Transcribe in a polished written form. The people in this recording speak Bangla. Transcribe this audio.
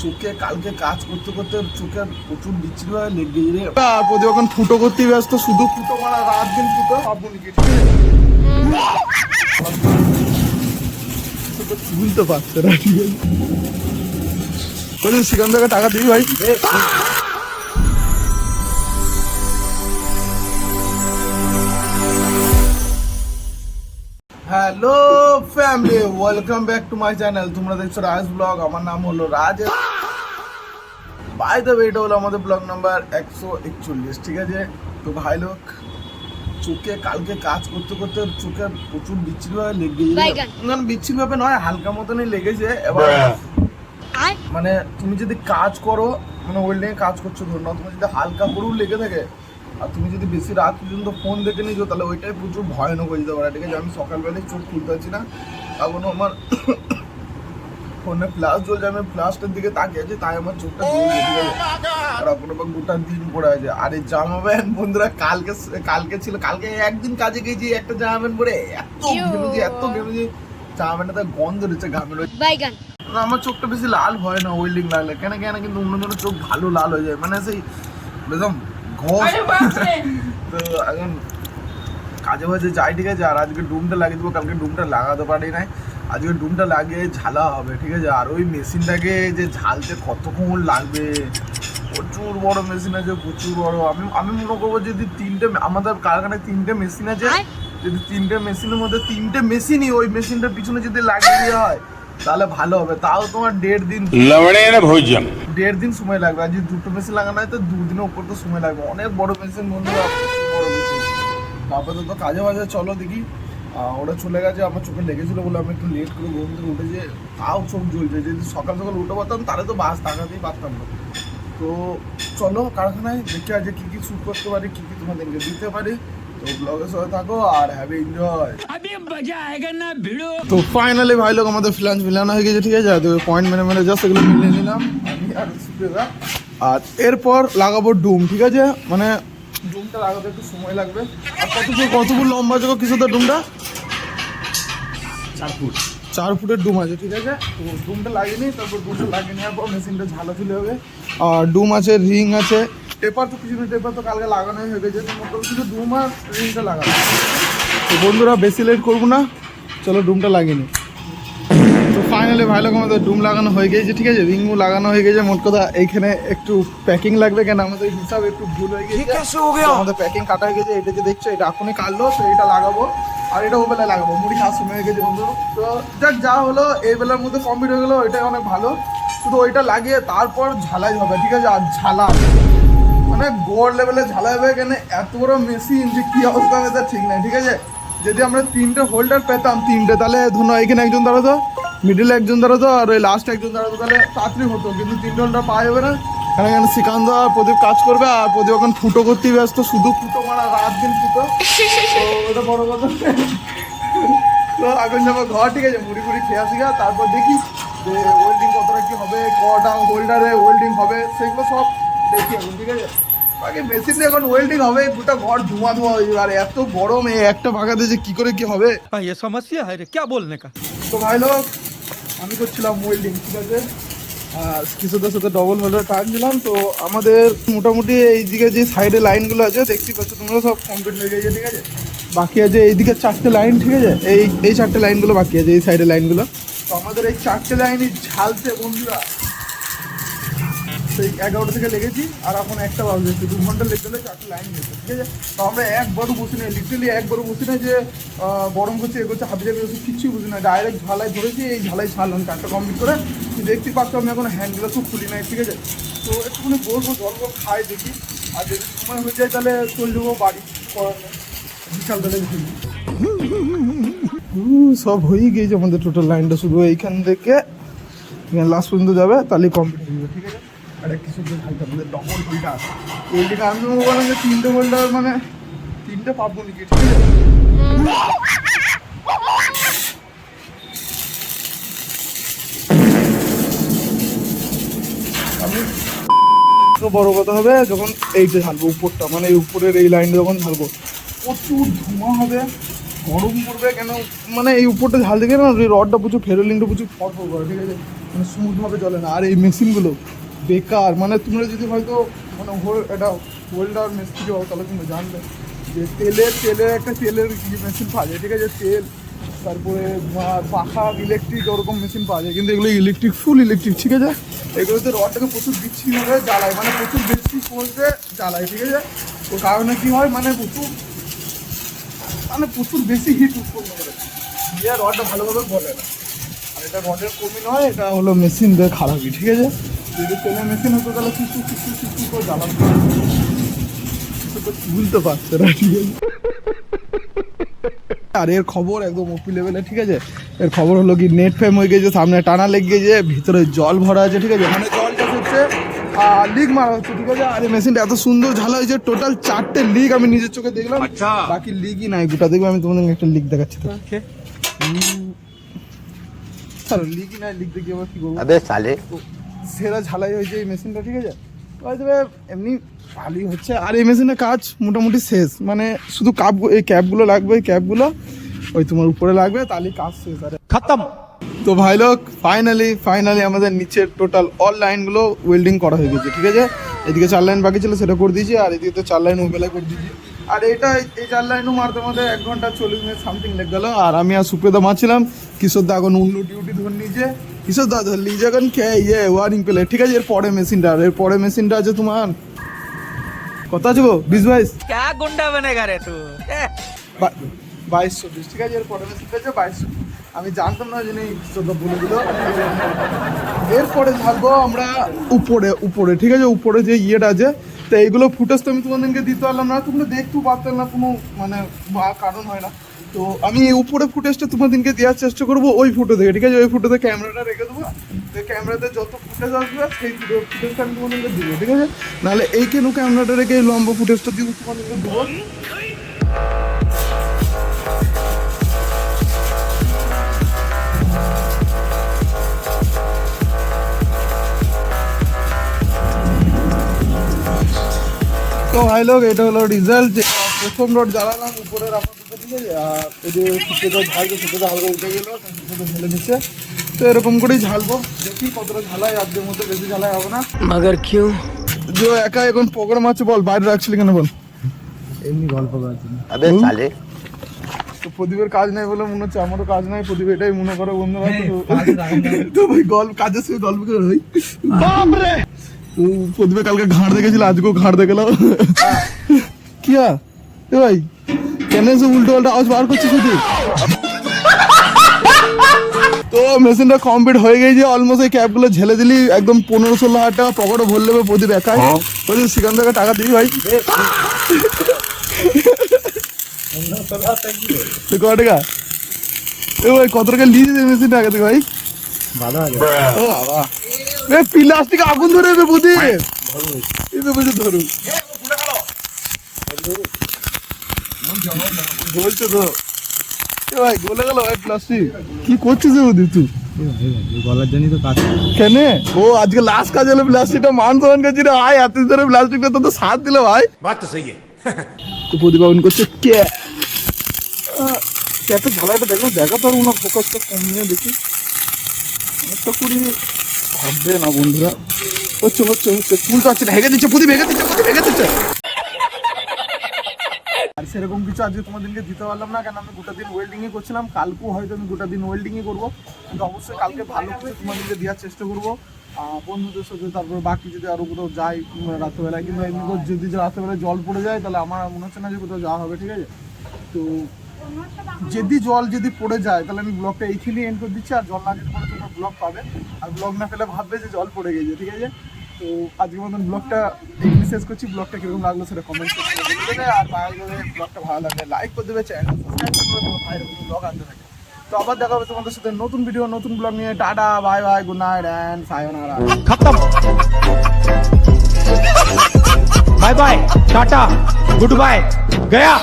চোখে কালকে কাজ করতে করতে চোখে প্রচুর বিচ্ছিরি হয় লেগে গিয়ে আর প্রতি এখন ফুটো করতে ব্যস্ত, শুধু ফুটো মারা, রাত দিন ফুটো বুঝতে পারছে না। ঠিক আছে সেখান থেকে টাকা দিবি ভাই। Hello family, welcome back to my channel. তোমরা দেখছো রাজ ব্লগ। আমার নাম হলো রাজ। বাই দ্য ওয়ে, এটা হলো আমাদের ব্লগ নাম্বার 141। ঠিক আছে, তো ভাই লোক চোখে কালকে কাজ করতে করতে চোখে প্রচুর বিচ্ছিরি ভাবে লেগে বিচ্ছিরি ভাবে নয়, হালকা মতনই লেগেছে। এবার মানে তুমি যদি কাজ করো, মানে ওয়েল্ডিং কাজ করছো ধরো না, তোমার যদি হালকা করেও লেগে থাকে আর তুমি যদি বেশি রাত পর্যন্ত ফোন দেখে নিয়েছো, তাহলে ওইটাই প্রচুর ভয়ানক হয়ে যেতে পারে। ঠিক আছে, আমি সকালবেলায় চোখ খুলতে পারছি না, এখনো আমার ফোনে ফ্ল্যাশ জ্বলছে। আমি ফ্ল্যাশটার দিকে তাকিয়ে আছি, তাই আমার চোখটা জ্বলছে। ঠিক আছে, আর আপনার গোটা দিন পরে আছে। আর এই জামা প্যান্ট বন্ধুরা কালকে ছিল, কালকে একদিন কাজে গেছি, একটা জামা প্যান্ট পরে এত ঘেমেছি জামা প্যান্টটা গন্ধ দিচ্ছে ঘামের। আমার চোখটা বেশি লাল হয় না ওয়েল্ডিং লাগলে, কেন কিন্তু অন্যজনের চোখ ভালো লাল হয়ে যায়, মানে সেই একদম ঘষ। তো এখন কাজে বাজে যাই, ঠিক আছে। আর আজকে ডুমটা লাগিয়ে দেবো, কালকে ডুমটা লাগাতে পারি নাই, আজকে ডুমটা লাগিয়ে ঝালা হবে। ঠিক আছে, আর ওই মেশিনটাকে যে ঝালতে কতক্ষণ লাগবে, প্রচুর বড় মেশিন আছে, প্রচুর বড়। আমি মনে করবো যদি আমাদের কারখানায় 3টে মেশিন আছে, যদি 3টে মেশিনের মধ্যে 3টে মেশিনই ওই মেশিনটার পিছনে যদি লাগিয়ে দেওয়া হয় তাহলে ভালো হবে। তাও তোমার 1.5 দিন সময় লাগবে। আর যদি 2টো মেশিন লাগানো হয় তো 2 দিনের উপর তো সময় লাগবে। অনেক বড় মেশিন বন্ধুরা, বড় মেশিন। আপাতত কাজে বাজে চলো দেখি। ওরা চলে গেছে, আমার চোখে লেগেছিলো বলে আমি একটু লেট করে ঘুম থেকে উঠেছি, তাও চোখ জ্বলছে। যদি সকাল সকাল উঠে পারতাম তাহলে তো বাস তাকাতেই পারতাম না। তো চলো কারখানায় দেখি আজ কী কী শ্যুট করতে পারি, কী কী তোমাদেরকে দিতে পারি। তো ব্লগের সাথে থাকো আর হ্যাভ এ এনজয়। তো ফাইনালি ভাই লোক আমাদের ফ্ল্যান্স মিলানো হয়ে গেছে। ঠিক আছে, তো পয়েন্ট মেনে জাস্ট এগুলো মিলিয়ে নিলাম আমি আর সুপ্রিয়া। আর এরপর লাগাবো ডুম। ঠিক আছে, মানে ডুমটা লাগাতে একটু সময় লাগবে। আর কত ফুট লম্বা আছে কিছুটা ডুমটা? 4 ফুটের ডুম আছে। ঠিক আছে, তো ডুমটা লাগিয়ে নিই, তারপর ডুমটা লাগিয়ে নেওয়ার পর মেশিনটা ঝালা তুলে হবে। আর ডুম আছে, রিং আছে, টেপার তো কিছু নেই, টেপার তো কালকে লাগানোই হয়ে গেছে। তো মোটামুটি শুধু ডুম আর রিংটা লাগানো। তো বন্ধুরা বেশি লেট করবো না, চলো ডুমটা লাগিয়ে নিই। তো ফাইনালি ভাই লোক আমাদের ডুম লাগানো হয়ে গেছে। ঠিক আছে, রিংও লাগানো হয়ে গেছে। মোট কথা এইখানে একটু প্যাকিং লাগবে, কেন আমাদের হিসাব একটু ভুল হয়ে গেছে। আমাদের প্যাকিং কাটা হয়ে গেছে। এটা যে দেখছো, এটা এখনই কাটলো, তো এটা লাগাবো। আর এটা ও বেলায় লাগাবো, মুড়ি খাওয়ার সময় হয়ে গেছে বন্ধু। তো যাক, যা হলো এই বেলার মধ্যে কমপ্লিট হয়ে গেলো, এটাই অনেক ভালো। শুধু ওইটা লাগিয়ে তারপর ঝালাই হবে। ঠিক আছে, আর ঝালা মানে গোড় লেভেলে ঝালা হবে, কেন এত বড় মেশিন যে কী অবস্থা হবে তা ঠিক নাই। ঠিক আছে, যদি আমরা 3টে হোল্ডার পেতাম, 3টে, তাহলে ধরো এখানে একজন দাঁড়াতো, মিডিলে একজন দাঁড়াতো, আর ওই লাস্ট একজন দাঁড়াতো, তাহলে তাড়াতাড়ি হতো। কিন্তু 3টে হোল্ডার পাওয়া যাবে না, কারণ এখানে শ্রীকান্ত আর প্রদীপ কাজ করবে। আর প্রদীপ এখন ফুটো করতেই ব্যস্ত, শুধু ফুটো মারা, রাত দিন ফুটো। তো ওটা বড় কথা। তো এখন যাবো ঘর। ঠিক আছে, মুড়ি খেয়ে আসি, তারপর দেখি যে ওয়েল্ডিং কতটা কী হবে, কটা হোল্ডারে ওয়েল্ডিং হবে, সেগুলো সব দেখি এখন। ঠিক আছে, আগে মেশিনে এখন ওয়েল্ডিং হবে, গোটা ঘর ধোঁয়া হয়ে যাবে। আর এত গরম, একটা ভাগাতে যে কী করে কী হবে, ये समस्या है रे, क्या बोलने का। তো ভাই লোক আমি করছিলাম ওয়েল্ডিং। ঠিক আছে, কিছুদের সাথে ডবল হোল্ডার টান দিলাম। তো আমাদের মোটামুটি এইদিকে যে সাইডে লাইনগুলো আছে দেখতেই পাচ্ছ তোমরা, সব কমপ্লিট হয়ে গেছে। ঠিক আছে, বাকি আছে এইদিকে 4টে লাইন। ঠিক আছে, এই 4টে লাইনগুলো বাকি আছে, এই সাইডে লাইনগুলো। তো আমাদের এই 4টে লাইনই ঝালছে বন্ধুরা। সেই 11টা থেকে লেগেছি, আর এখন 1টা বাজে, 2 ঘন্টা লেগে গেলে 4টে লাইন গেছে। ঠিক আছে, তো আমরা একবারও বসি না, লিটারেলি একবারও বসি না যে গরম করছে, এ করছে, হাবি যাবি, ওষুধ কিচ্ছুই বুঝি না। ডাইরেক্ট ঝালাই ধরেছি, এই ঝালাই ছাড়লাম 4টা কমপ্লিট করে। দেখতে পাচ্ছ আমি এখন হ্যান্ডগুলো খুব খুলি নাই। ঠিক আছে, তো একটুখানি বলবো, জল খাই দেখি, আর যদি সময় হয়ে যায় তাহলে চলে যাবো বাড়ি। বিশাল বেলা সব হয়েই গিয়েছে আমাদের টোটাল লাইনটা, শুধু এইখান থেকে লাস্ট পর্যন্ত যাবে, তাহলেই কমপ্লিট হয়ে যাবে। ঠিক আছে, আর কিছু আমাদের ডবল হোল্ডার, ওইদিকে আমি বললাম যে 3টে হোল্ডার মানে 3টে পাবো নাকি। ঠিক আছে, বড় কথা হবে যখন এইটা ঝালবো উপরটা, মানে এই উপরের এই লাইনটা যখন ঝালবো, প্রচুর ধোঁয়া হবে, গরম পড়বে। কেন মানে এই উপরটা ঝাল দিকে না, রডটা প্রচুর ফেরোলিংটা প্রচুর ফট করে। ঠিক আছে, মানে স্মুথভাবে চলে না। আর এই মেশিনগুলো বেকার, মানে তোমরা যদি হয়তো মানে এটা হোল্ডার মিস্ত্রি হও তাহলে তুমি জানবে যে তেলের একটা তেলের মেশিন পাওয়া যায়, ঠিক আছে, তেল, তারপরে পাখা ইলেকট্রিক ওরকম মেশিন পাওয়া যায়, কিন্তু এগুলো ইলেকট্রিক, ফুল ইলেকট্রিক, ঠিক আছে। এগুলোতে রডটাকে প্রচুর বিচ্ছিন্নভাবে জ্বালায়, মানে প্রচুর বেশি ফোর্সে জ্বালায়, ঠিক আছে। ওর কারণে কী হয়, মানে প্রচুর বেশি হিট উৎপন্ন করে, দিয়ে রডটা ভালোভাবে বলে না। আর এটা রডের কমি নয়, এটা হলো মেশিন দিয়ে খারাপই, ঠিক আছে। যদি তেলের মেশিন হতো তাহলে কিছু করে জ্বালানো বুঝতে পারছে না, ঠিক আছে। আর এর খবর একদম ওপি লেভেলে, ঠিক আছে। এর খবর হলো কি নেট ফেম হয়ে গেছে, সামনে টানা লেগে গেছে, ভিতরে জল ভরা আছে, ঠিক আছে, মানে জলটা হচ্ছে লিক মারা হচ্ছে, ঠিক আছে। আর এই মেশিনটা এত সুন্দর ঝালা হয়েছে, টোটাল 4টে লিক আমি নিজের চোখে দেখলাম, বাকি লিকই নাই গোটা। দেখবে আমি তোমাদের একটা লিক দেখাচ্ছি, লিকই নাই, লিক দেখি আবার কি করবো। সেরা ঝালাই হয়েছে এই মেশিনটা, ঠিক আছে। হয়তো এমনি ভালোই হচ্ছে। আর এই মেশিনের কাজ মোটামুটি শেষ, মানে শুধু এই ক্যাপগুলো লাগবে, এই ক্যাপগুলো ওই তোমার উপরে লাগবে, তাহলে কাজ শেষ। আর खत्म। তো ভাই লোক ফাইনালি আমাদের নিচের টোটাল অল লাইনগুলো ওয়েল্ডিং করা হয়ে গেছে, ঠিক আছে। এদিকে 4 লাইন বাকি ছিল, সেটা করে দিয়েছি। আর এদিকে তো 4 লাইন ওবেলা করে দিয়েছি। আর এই 4 লাইনও মারতে 1 ঘন্টা 40 মিনিট সামথিং লেগে গেল। আর আমি আর সুপ্রিয়দা মারছিলাম, কিশোর দা এখন অন্য ডিউটি ধরে নিয়েছে। কিশোর দা ধর নিয়েছে এখন ওয়ারিং প্লেট, ঠিক আছে। এর পরে মেশিনটা আছে তোমার কত আছে গো, 20-22 क्या गुंडा बनेगा रे तू? 22-24, ঠিক আছে। এর পরে মেশিনটা আছে 22। আমি জানতাম না যে বলে দিল। এরপরে থাকবো আমরা উপরে, ঠিক আছে, উপরে যে ইয়েটা আছে। তো এইগুলো ফুটেজ তো আমি তোমাদেরকে দিতে পারলাম না, তোমরা দেখতেও পারতাম না, কোনো মানে কারণ হয় না। তো আমি এই উপরে ফুটেজটা তোমাদেরকে দেওয়ার চেষ্টা করবো ওই ফুটো থেকে, ঠিক আছে। ওই ফুটোতে ক্যামেরাটা রেখে দেবো, ক্যামেরাতে যত ফুটেজ আসবে সেই ফুটেজটা আমি তোমাদেরকে দেবো, ঠিক আছে। নাহলে এই কেন ক্যামেরাটা রেখে এই লম্বা ফুটেজটা দিয়ে তোমাদেরকে দেবো। তো ভাই লোক, এটা হলো রেজাল্ট। যে প্রথম রড জ্বালালাম উপরের আপাতত, ঠিক আছে। আর এই যে সুতোটা ঝালবে, সুতোটা হালকা উঠে গেল, সুতোটা ঝেলে নিচ্ছে। তো এরকম করেই ঝালবো, দেখি কতটা ঝালাই। আজকের মধ্যে বেশি ঝালাই হবে না। मगर क्यों? যে একা এখন প্রোগ্রাম আছে, বল বাইরে রাখছিলি কেন বল? এমনি গল্প করছি। তো প্রদীপের কাজ নাই বলে মনে হচ্ছে আমারও কাজ নাই। প্রদীপ এটাই মনে করে বন্ধুরা। তো ভাই কাজের সঙ্গে গল্প করে ভাই, বাপরে। তো প্রদীপে কালকে ঘাড় দেখেছিল, আজকেও ঘাড় দেখালো। কি এ ভাই, কেন সে উল্টো পাল্টা আওয়াজ বার করছে শুধু? তো মেশিনটা কমপ্লিট হয়ে গেছে অলমোস্ট। এই ক্যাপগুলো ঝেলে দিলি একদম 15-16 হাজার টাকা পকেটে ভরে নেবে প্রদীপ একাই। প্রদীপ সেখান থেকে টাকা দিই ভাই। ক টাকা এ ভাই, কত টাকা নিয়েছে মেশিনটা আগে থেকে ভাই? ও বাবা, প্লাস্টিক আগুন ধরে যাবে প্রদীপ, ধরুন বলছে তো ভাই, গলে গেল ভাই প্লাস্টিক। কি করছিস প্রদীপ তুই? গলার জন্যই তো কাজ। কেন ও আজকে লাস্ট কাজ হলো প্লাস্টিকটা মান সম্মান করছি রে ভাই। এত ধরে প্লাস্টিকটা তো সাথ দিল ভাই। তো প্রদীপ আগুন করছে ক্যাপে ঝালাটা দেখো, দেখা তো না, ফোকাসটা কমিয়ে দেখি একটা করি। ভাববে না বন্ধুরা, হচ্ছে চুল তো আছে, হেগে দিচ্ছে প্রদীপ, হেগে দিচ্ছে। আর সেরকম কিছু আজকে তোমাদেরকে দিতে পারলাম না, কেন আমি গোটা দিন ওয়েল্ডিংই করছিলাম। কালকেও হয়তো আমি গোটা দিন ওয়েল্ডিংই করবো, কিন্তু অবশ্যই কালকে ভালো কিছু তোমাদেরকে দেওয়ার চেষ্টা করবো বন্ধুদের সাথে। তারপরে বাকি যদি আরও কোথাও যাই রাত্রেবেলায়, কিংবা এমনি যদি রাত্রেবেলায় জল পড়ে যায়, তাহলে আমার মনে হচ্ছে না যে কোথাও যাওয়া হবে, ঠিক আছে। তো জল যদি পড়ে যায় তাহলে আমি ব্লগটা এইখানেই এন্ড করে দিচ্ছি। আর জল না যদি পড়ে তোমরা ব্লগ পাবে, আর ব্লগ না পেলে ভাববে যে জল পড়ে গেছে, ঠিক আছে। তো আজকের মতন ব্লগটা এখানে শেষ করছি। ব্লগটা কীরকম লাগলো সেটা কমেন্ট করে দেবে। আর ব্লগটা ভালো লাগলে লাইক করে দেবে, চ্যানেল সাবস্ক্রাইব করে ভাইয়ের ব্লগ আনতে থাকে। তো আবার দেখা হবে তোমাদের সাথে নতুন ভিডিও, নতুন ব্লগ নিয়ে। Tata, bye bye, good night and sayonara. खत्म। Bye bye, tata, goodbye, गया।